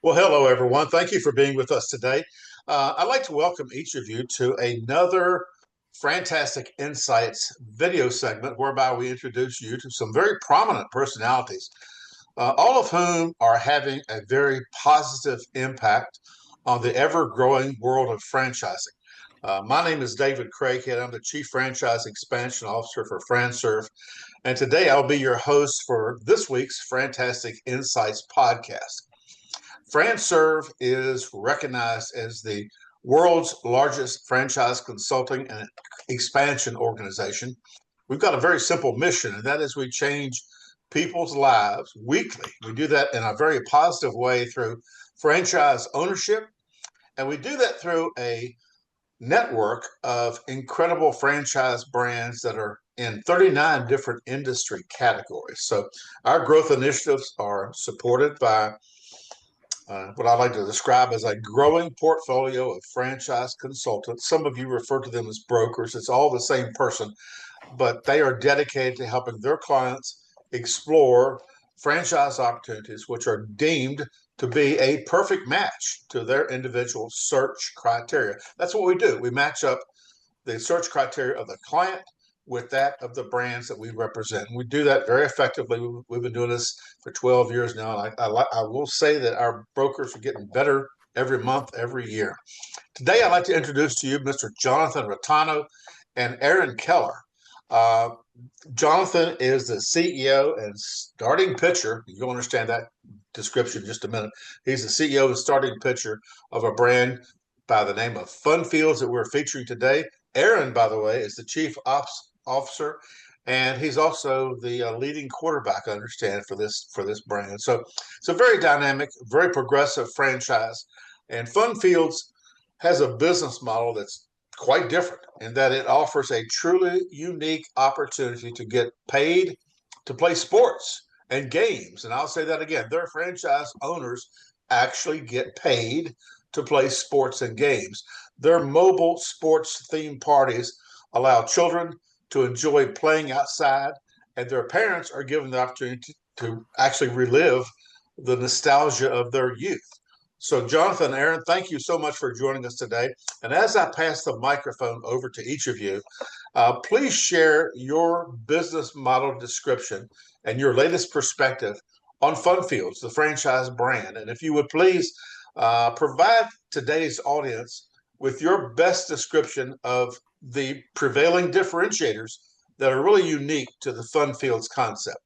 Well, hello, everyone. Thank you for being with us today. I'd like to welcome each of you to another FranTastic InSights video segment whereby we introduce you to some very prominent personalities, all of whom are having a very positive impact on the ever-growing world of franchising. My name is David Craghead. I'm the Chief Franchise Expansion Officer for FranServe, and today I'll be your host for this week's FranTastic InSights podcast. FranServe is recognized as the world's largest franchise consulting and expansion organization. We've got a very simple mission, and that is we change people's lives weekly. We do that in a very positive way through franchise ownership, and we do that through a network of incredible franchise brands that are in 39 different industry categories. So our growth initiatives are supported by what I like to describe as a growing portfolio of franchise consultants. Some of you refer to them as brokers. It's all the same person, but they are dedicated to helping their clients explore franchise opportunities which are deemed to be a perfect match to their individual search criteria. That's what we do. We match up the search criteria of the client with that of the brands that we represent. And we do that very effectively. We've been doing this for 12 years now. And I will say that our brokers are getting better every month, every year. Today, I'd like to introduce to you Mr. Jonathan Retano and Aaron Keller. Jonathan is the CEO and starting pitcher. You'll understand that description in just a minute. He's the CEO and starting pitcher of a brand by the name of Fun Fieldz that we're featuring today. Aaron, by the way, is the chief ops officer, and he's also the leading quarterback, I understand, for this brand. So it's a very dynamic, very progressive franchise, and Fun Fieldz has a business model that's quite different in that it offers a truly unique opportunity to get paid to play sports and games. And I'll say that again, their franchise owners actually get paid to play sports and games. Their mobile sports themed parties allow children to enjoy playing outside, and their parents are given the opportunity to actually relive the nostalgia of their youth. So, Jonathan, Aaron, thank you so much for joining us today. And as I pass the microphone over to each of you, please share your business model description and your latest perspective on Fun Fieldz, the franchise brand. And if you would please provide today's audience with your best description of the prevailing differentiators that are really unique to the Fun Fieldz concept.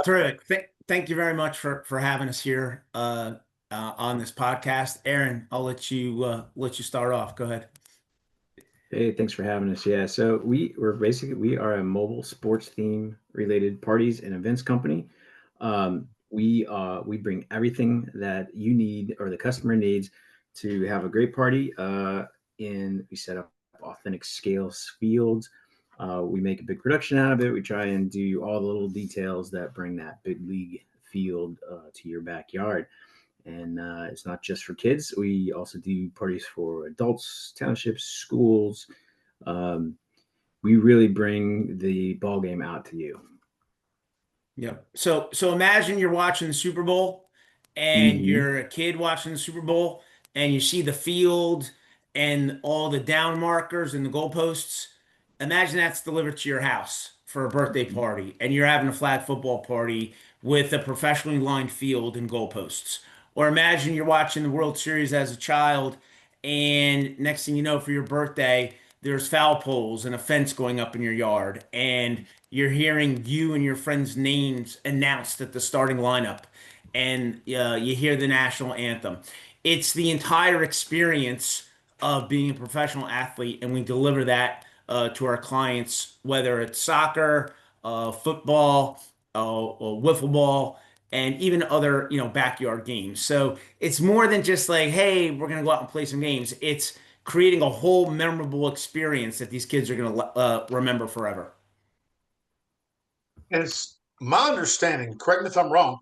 Terrific. Thank you very much for having us here on this podcast. Aaron, I'll let you start off. Go ahead. Hey, thanks for having us. Yeah, so we are a mobile sports theme related parties and events company. We bring everything that you need or the customer needs to have a great party. We set up authentic scale fields. We make a big production out of it. We try and do all the little details that bring that big league field to your backyard. And it's not just for kids. We also do parties for adults, townships, schools. We really bring the ball game out to you. Yeah. So imagine you're watching the Super Bowl and you're a kid watching the Super Bowl and you see the field and all the down markers and the goalposts. Imagine that's delivered to your house for a birthday party and you're having a flag football party with a professionally lined field and goalposts. Or imagine you're watching the World Series as a child and next thing you know, for your birthday, there's foul poles and a fence going up in your yard and you're hearing you and your friends' names announced at the starting lineup and you hear the national anthem. It's the entire experience of being a professional athlete, and we deliver that to our clients, whether it's soccer, football, or wiffle ball, and even other backyard games. So it's more than just like, hey, we're gonna go out and play some games. It's creating a whole memorable experience that these kids are gonna remember forever. And it's my understanding, correct me if I'm wrong,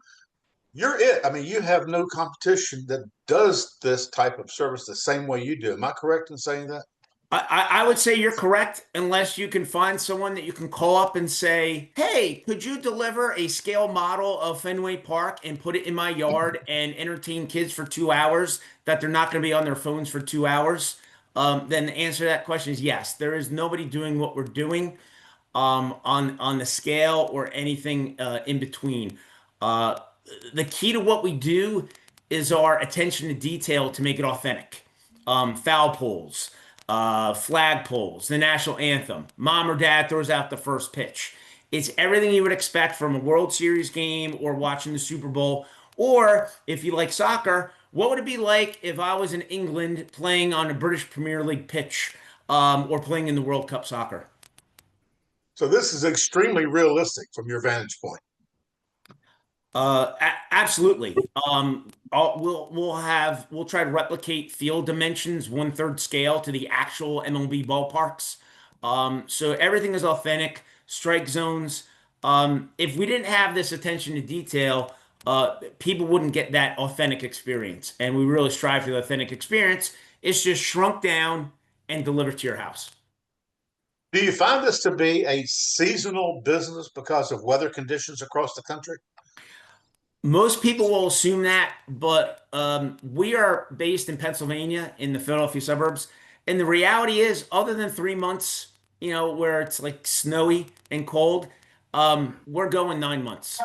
you're it. I mean, you have no competition that does this type of service the same way you do. Am I correct in saying that? I would say you're correct, unless you can find someone that you can call up and say, "Hey, could you deliver a scale model of Fenway Park and put it in my yard and entertain kids for 2 hours that they're not going to be on their phones for 2 hours?" Then the answer to that question is yes. There is nobody doing what we're doing on the scale or anything in between. Uh, the key to what we do is our attention to detail to make it authentic. Foul poles, flag poles, the national anthem, mom or dad throws out the first pitch. It's everything you would expect from a World Series game or watching the Super Bowl. Or if you like soccer, what would it be like if I was in England playing on a British Premier League pitch or playing in the World Cup soccer? So this is extremely realistic from your vantage point. Absolutely. We'll try to replicate field dimensions, 1/3 scale to the actual MLB ballparks. So everything is authentic, strike zones. If we didn't have this attention to detail, people wouldn't get that authentic experience. And we really strive for the authentic experience. It's just shrunk down and delivered to your house. Do you find this to be a seasonal business because of weather conditions across the country? Most people will assume that, but we are based in Pennsylvania in the Philadelphia suburbs. And the reality is, other than 3 months, where it's like snowy and cold, we're going 9 months.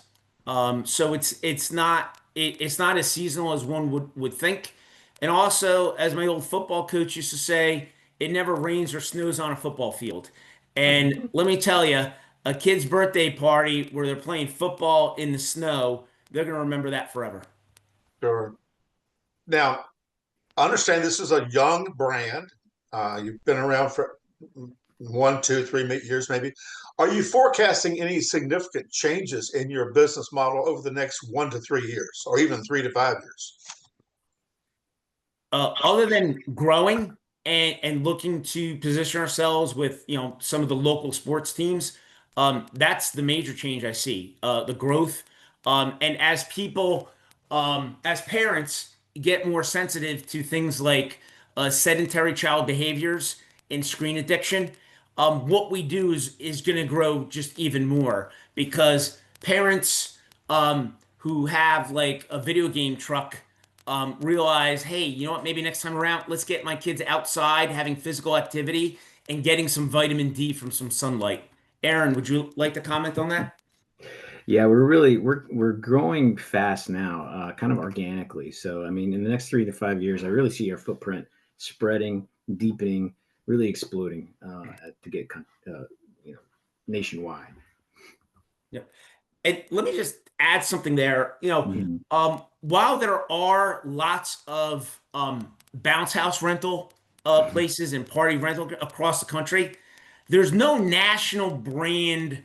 So it's not as seasonal as one would think. And also, as my old football coach used to say, it never rains or snows on a football field. And let me tell you, a kid's birthday party where they're playing football in the snow, they're going to remember that forever. Sure. Now, I understand this is a young brand. You've been around for 1, 2, 3 years, maybe. Are you forecasting any significant changes in your business model over the next 1 to 3 years, or even 3 to 5 years? Other than growing and looking to position ourselves with some of the local sports teams, that's the major change I see. The growth, and as people, as parents, get more sensitive to things like sedentary child behaviors and screen addiction. What we do is going to grow just even more because parents who have like a video game truck realize, hey, you know what? Maybe next time around, let's get my kids outside having physical activity and getting some vitamin D from some sunlight. Aaron, would you like to comment on that? Yeah, we're growing fast now, kind of organically. So I mean, in the next 3 to 5 years, I really see our footprint spreading, deepening, really exploding to get nationwide. Yep. And let me just add something there. Mhm. While there are lots of bounce house rental places and party rental across the country, there's no national brand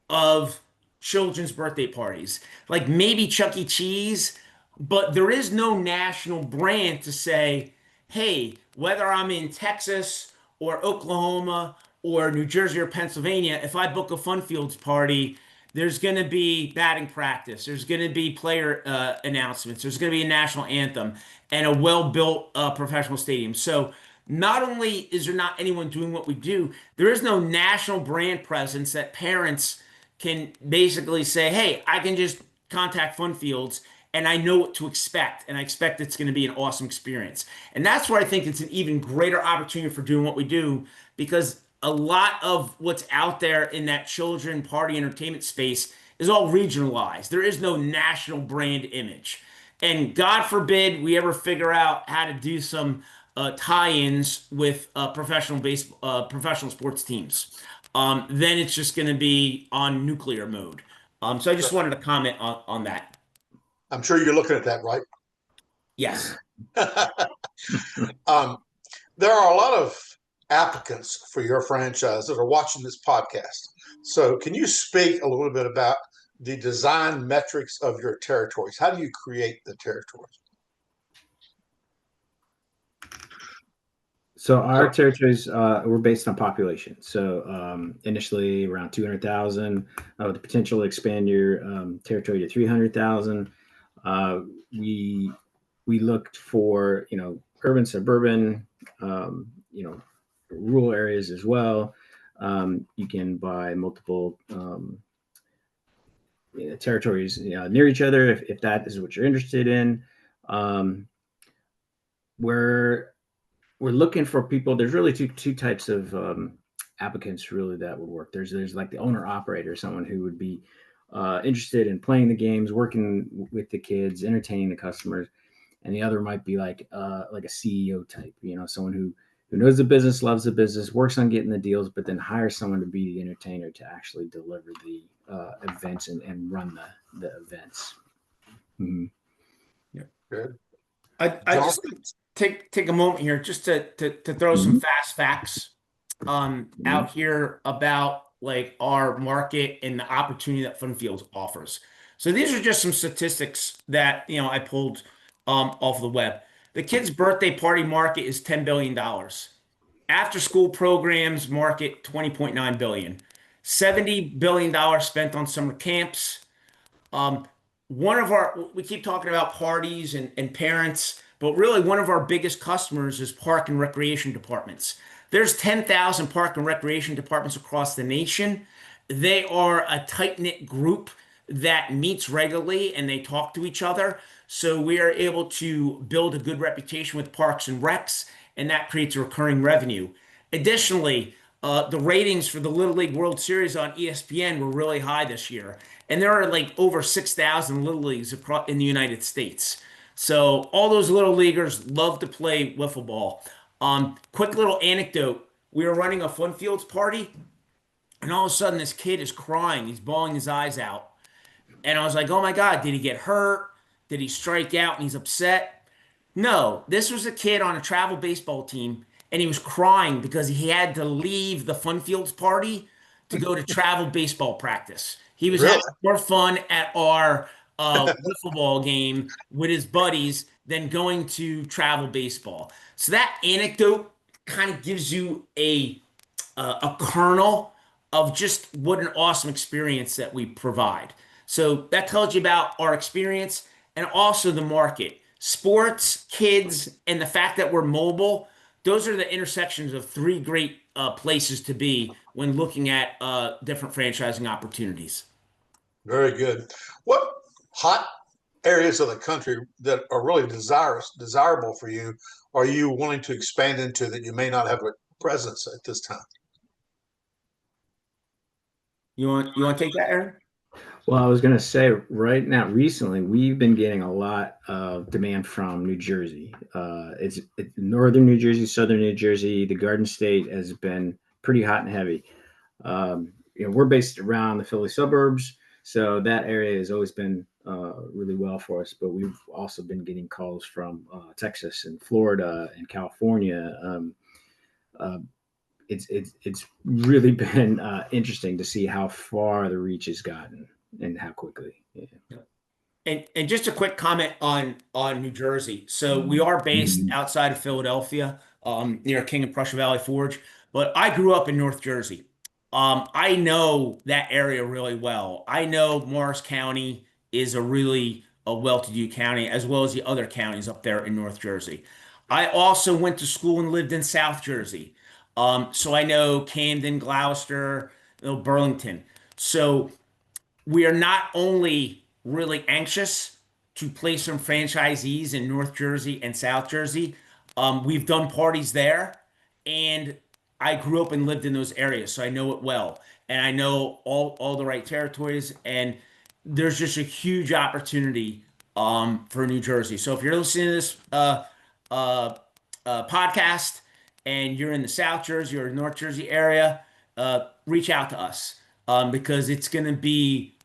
of children's birthday parties. Like maybe Chuck E. Cheese, but there is no national brand to say, hey, whether I'm in Texas or Oklahoma or New Jersey or Pennsylvania, if I book a Fun Fieldz party, there's going to be batting practice, there's going to be player announcements, there's going to be a national anthem, and a well-built professional stadium. So not only is there not anyone doing what we do, there is no national brand presence that parents can basically say, hey, I can just contact Fun Fieldz and I know what to expect. And I expect it's going to be an awesome experience. And that's where I think it's an even greater opportunity for doing what we do because a lot of what's out there in that children party entertainment space is all regionalized. There is no national brand image. And God forbid we ever figure out how to do some tie-ins with professional sports teams. Then it's just going to be on nuclear mode. So I just wanted to comment on that. I'm sure you're looking at that, right? Yes. um, there are a lot of applicants for your franchise that are watching this podcast. So, can you speak a little bit about the design metrics of your territories? How do you create the territories? So our territories were based on population. So initially around 200,000, with the potential to expand your territory to 300,000. We looked for urban, suburban, rural areas as well. You can buy multiple territories near each other if that is what you're interested in. We're looking for people. There's really two types of applicants really that would work. There's like the owner operator, someone who would be interested in playing the games, working with the kids, entertaining the customers, and the other might be like a CEO type, someone who knows the business, loves the business, works on getting the deals, but then hires someone to be the entertainer to actually deliver the events and run the events. Mm-hmm. Yeah, good. I just take a moment here just to throw some fast facts out here about like our market and the opportunity that Fun Fieldz offers. So these are just some statistics that I pulled off the web. The kids' birthday party market is $10 billion. After school programs market $20.9 billion. $70 billion spent on summer camps. We keep talking about parties and parents, but really one of our biggest customers is park and recreation departments. There's 10,000 park and recreation departments across the nation. They are a tight-knit group that meets regularly and they talk to each other. So we are able to build a good reputation with parks and recs, and that creates a recurring revenue. Additionally, the ratings for the Little League World Series on ESPN were really high this year. And there are like over 6,000 Little Leagues in the United States. So all those Little Leaguers love to play wiffle ball. Quick little anecdote. We were running a Fun Fieldz party, and all of a sudden this kid is crying. He's bawling his eyes out. And I was like, oh my God, did he get hurt? Did he strike out and he's upset? No, this was a kid on a travel baseball team, and he was crying because he had to leave the Fun Fieldz party to go to travel baseball practice. He was having more fun at our wiffle ball game with his buddies than going to travel baseball. So that anecdote kind of gives you a kernel of just what an awesome experience that we provide. So that tells you about our experience and also the market. Sports, kids, and the fact that we're mobile, those are the intersections of three great places to be when looking at different franchising opportunities. Very good. What hot areas of the country that are really desirable for you are you wanting to expand into that you may not have a presence at this time? You want to take that, Aaron? Well, I was going to say right now, recently, we've been getting a lot of demand from New Jersey. It's northern New Jersey, southern New Jersey. The Garden State has been pretty hot and heavy. We're based around the Philly suburbs, so that area has always been really well for us. But we've also been getting calls from Texas and Florida and California. It's really been interesting to see how far the reach has gotten and how quickly. Yeah. And just a quick comment on New Jersey. So we are based outside of Philadelphia, near King of Prussia Valley Forge, but I grew up in North Jersey. I know that area really well. I know Morris County is a really well-to-do county, as well as the other counties up there in North Jersey. I also went to school and lived in South Jersey. So I know Camden, Gloucester, Burlington. So we are not only really anxious to place some franchisees in North Jersey and South Jersey. We've done parties there, and I grew up and lived in those areas, so I know it well. And I know all the right territories, and there's just a huge opportunity for New Jersey. So if you're listening to this podcast and you're in the South Jersey or North Jersey area, reach out to us because it's going to be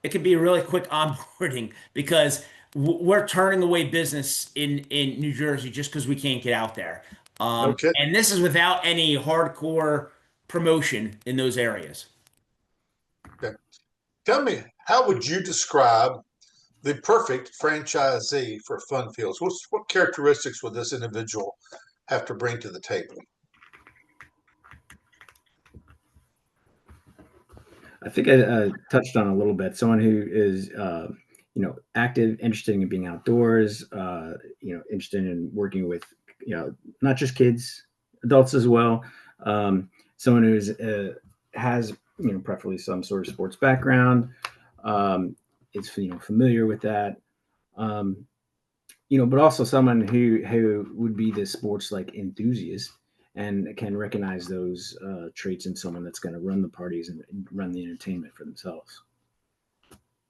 it could be a really quick onboarding because we're turning away business in New Jersey just because we can't get out there. And this is without any hardcore promotion in those areas. Okay. Tell me, how would you describe the perfect franchisee for Fun Fieldz? What characteristics would this individual have to bring to the table? I think I touched on a little bit. Someone who is, active, interested in being outdoors, interested in working with, not just kids, adults as well. Someone who's has preferably some sort of sports background, is familiar with that, but also someone who would be the sports like enthusiast and can recognize those traits in someone that's going to run the parties and run the entertainment for themselves.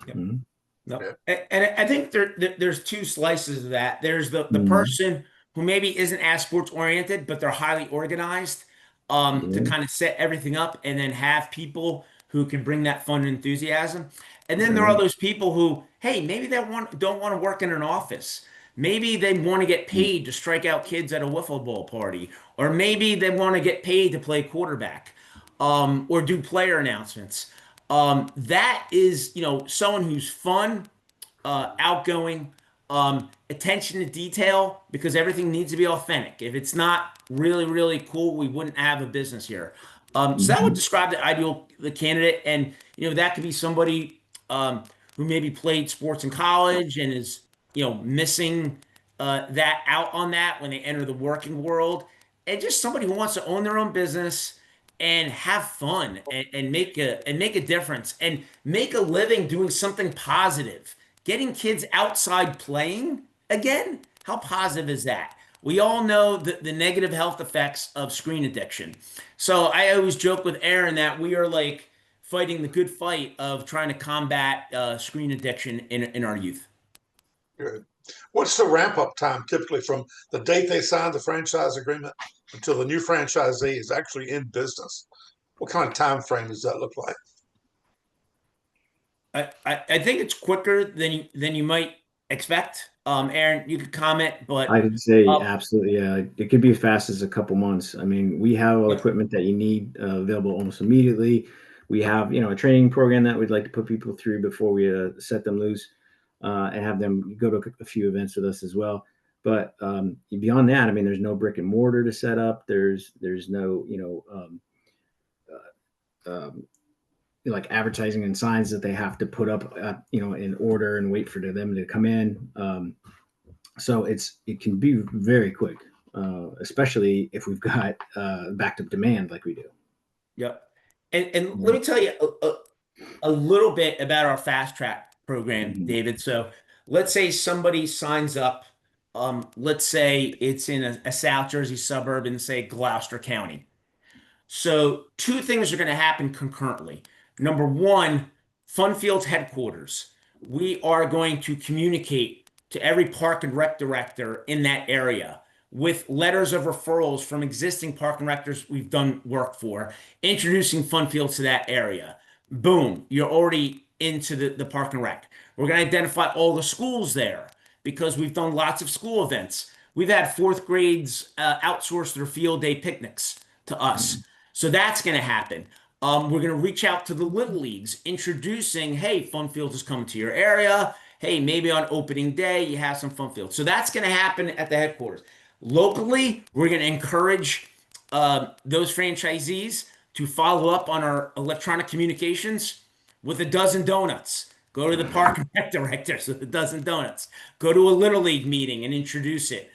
Yep. Mm-hmm. No. And I think there's two slices of that. There's the Mm-hmm. person who maybe isn't as sports oriented, but they're highly organized to kind of set everything up and then have people who can bring that fun and enthusiasm. And then there are those people who, hey, maybe they don't want to work in an office. Maybe they want to get paid to strike out kids at a wiffle ball party, or maybe they want to get paid to play quarterback, or do player announcements. That is, someone who's fun, outgoing, attention to detail, because everything needs to be authentic. If it's not really, really cool, we wouldn't have a business here. So that would describe the candidate, and that could be somebody who maybe played sports in college and is missing that out on that when they enter the working world, and just somebody who wants to own their own business and have fun and make a difference and make a living doing something positive. Getting kids outside playing again, how positive is that? We all know the negative health effects of screen addiction. So I always joke with Aaron that we are like fighting the good fight of trying to combat screen addiction in our youth. Good. What's the ramp up time typically from the date they sign the franchise agreement until the new franchisee is actually in business? What kind of time frame does that look like? I think it's quicker than you might expect. Aaron, you could comment, but I would say absolutely, yeah. It could be as fast as a couple months. I mean, we have all equipment that you need available almost immediately. We have, a training program that we'd like to put people through before we set them loose and have them go to a few events with us as well. But beyond that, I mean, there's no brick and mortar to set up. There's no, like advertising and signs that they have to put up, in order and wait for them to come in. So it can be very quick, especially if we've got backed up demand like we do. Yep. And let me tell you a little bit about our fast track program, David. So let's say somebody signs up. Let's say it's in a South Jersey suburb in, say, Gloucester County. So two things are going to happen concurrently. Number one, Fun Fieldz headquarters. We are going to communicate to every park and rec director in that area with letters of referrals from existing park and rectors we've done work for, introducing Fun Fieldz to that area. Boom, you're already into the park and rec. We're going to identify all the schools there because we've done lots of school events. We've had fourth grades outsource their field day picnics to us. So that's going to happen. We're going to reach out to the little leagues, introducing, hey, Fun Fieldz is coming to your area. Hey, maybe on opening day, you have some Fun Fieldz. So that's going to happen at the headquarters. Locally, we're going to encourage those franchisees to follow up on our electronic communications with a dozen donuts. Go to the park and rec directors with a dozen donuts. Go to a Little League meeting and introduce it.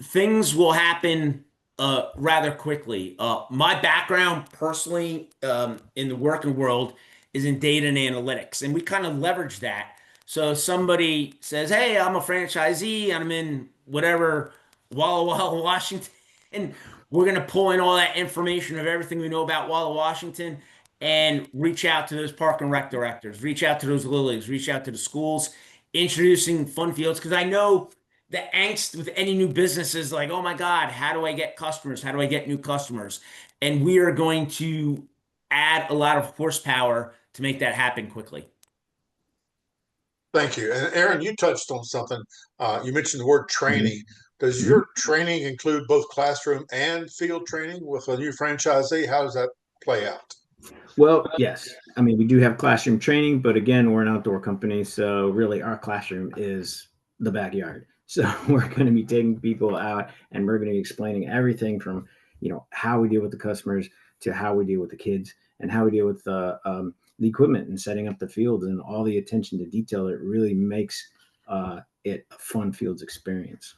Things will happen rather quickly. My background personally in the working world is in data and analytics, and we kind of leverage that. So somebody says, hey, I'm a franchisee, and I'm in whatever, Walla Walla, Washington, and we're going to pull in all that information of everything we know about Walla, Washington, and reach out to those park and rec directors, reach out to those little leagues, reach out to the schools, introducing Fun Fieldz, because I know the angst with any new business is like, oh my God, how do I get customers? How do I get new customers? And we are going to add a lot of horsepower to make that happen quickly. Thank you. And Aaron, you touched on something. You mentioned the word training. Does your training include both classroom and field training with a new franchisee? How does that play out? Well, yes. I mean, we do have classroom training, but again, we're an outdoor company. So really our classroom is the backyard. So we're going to be taking people out and we're going to be explaining everything from, how we deal with the customers to how we deal with the kids and how we deal with the equipment and setting up the fields and all the attention to detail that really makes it a Fun Fieldz experience.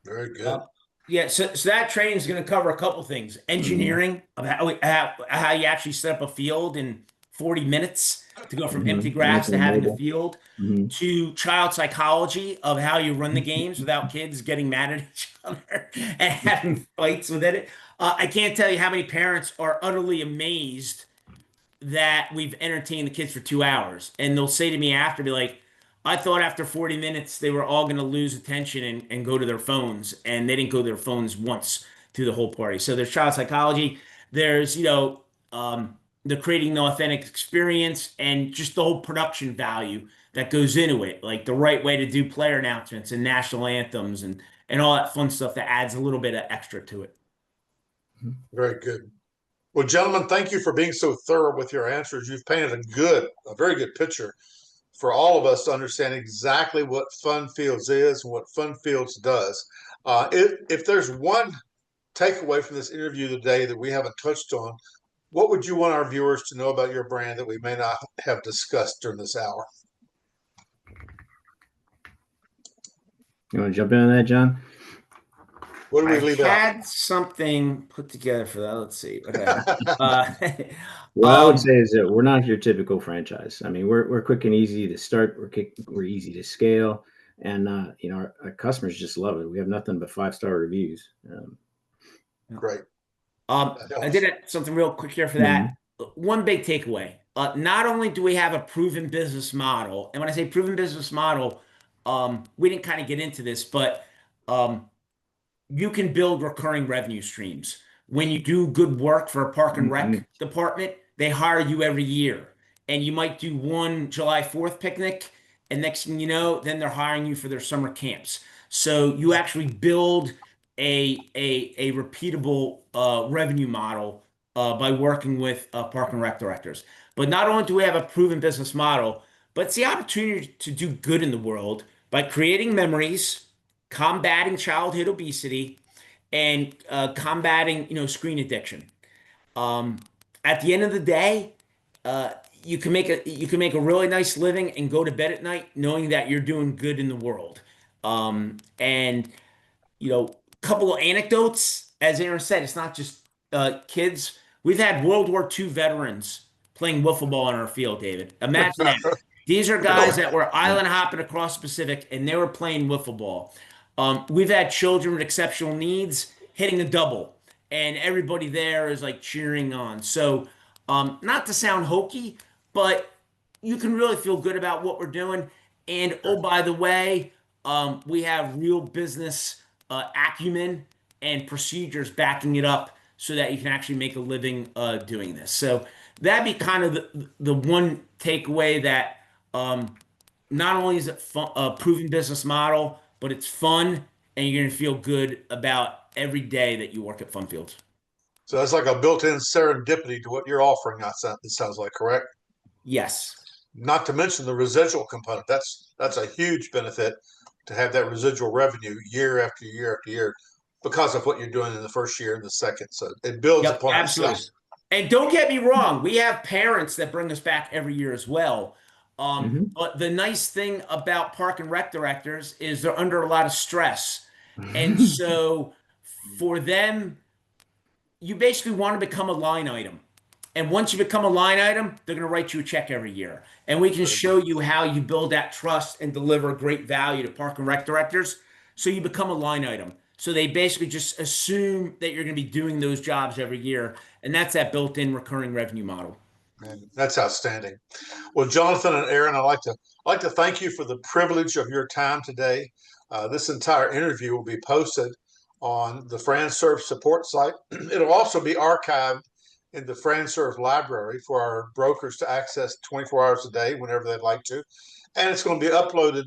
Very good. Yeah, so that training is going to cover a couple things: engineering of how you actually set up a field in 40 minutes to go from empty grass to Anything having a mobile. field, to child psychology of how you run the games without kids getting mad at each other and having fights within it. I can't tell you how many parents are utterly amazed that we've entertained the kids for 2 hours. And they'll say to me after, be like, I thought after 40 minutes they were all going to lose attention and go to their phones. And they didn't go to their phones once through the whole party. So there's child psychology. There's, the creating the authentic experience and just the whole production value that goes into it. Like the right way to do player announcements and national anthems and all that fun stuff that adds a little bit of extra to it. Very good. Well, gentlemen, thank you for being so thorough with your answers. You've painted a very good picture for all of us to understand exactly what Fun Fieldz is and what Fun Fieldz does. If there's one takeaway from this interview today that we haven't touched on, what would you want our viewers to know about your brand that we may not have discussed during this hour? You want to jump in on that, John? What do we leave I out? had something put together for that. Let's see. Okay. What I would say is that we're not your typical franchise. I mean, we're quick and easy to start. We're easy to scale, and our customers just love it. We have nothing but 5-star reviews. Great. I did something real quick here for that. One big takeaway. Not only do we have a proven business model, and when I say proven business model, we didn't kind of get into this, but you can build recurring revenue streams. When you do good work for a park and rec department, they hire you every year. And you might do one July 4th picnic, and next thing you know, then they're hiring you for their summer camps. So you actually build a repeatable revenue model by working with park and rec directors. But not only do we have a proven business model, but it's the opportunity to do good in the world by creating memories, combating childhood obesity, and combating screen addiction. At the end of the day, you can make a really nice living and go to bed at night knowing that you're doing good in the world. And couple of anecdotes, as Aaron said, it's not just kids. We've had World War II veterans playing wiffle ball on our field, David. Imagine that. These are guys that were island hopping across the Pacific, and they were playing wiffle ball. We've had children with exceptional needs hitting a double, and everybody there is like cheering on. So, not to sound hokey, but you can really feel good about what we're doing. And oh, by the way, we have real business acumen and procedures backing it up so that you can actually make a living doing this. So that'd be kind of the one takeaway, that not only is it a proven business model, but it's fun, and you're going to feel good about every day that you work at Fun Fieldz. So that's like a built-in serendipity to what you're offering. It sounds like, correct? Yes. Not to mention the residual component. That's a huge benefit to have that residual revenue year after year after year because of what you're doing in the first year and the second. So it builds upon absolutely. itself. And don't get me wrong, we have parents that bring us back every year as well. But the nice thing about park and rec directors is they're under a lot of stress. And so for them, you basically want to become a line item. And once you become a line item, they're going to write you a check every year. And we can show you how you build that trust and deliver great value to park and rec directors. So you become a line item. So they basically just assume that you're going to be doing those jobs every year. And that's that built-in recurring revenue model. Man, that's outstanding. Well, Jonathan and Aaron, I'd like to thank you for the privilege of your time today. This entire interview will be posted on the FranServe support site. It'll also be archived in the FranServe library for our brokers to access 24 hours a day whenever they'd like to. And it's going to be uploaded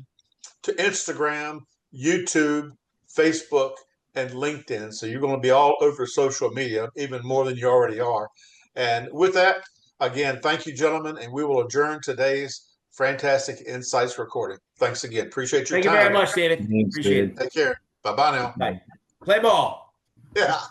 to Instagram, YouTube, Facebook, and LinkedIn. So you're going to be all over social media, even more than you already are. And with that, again, thank you, gentlemen, and we will adjourn today's FranTastic InSights recording. Thanks again. Appreciate your time. Thank you very much, David. Thanks, Appreciate David. it. Take care. Bye-bye now. Bye. Play ball. Yeah.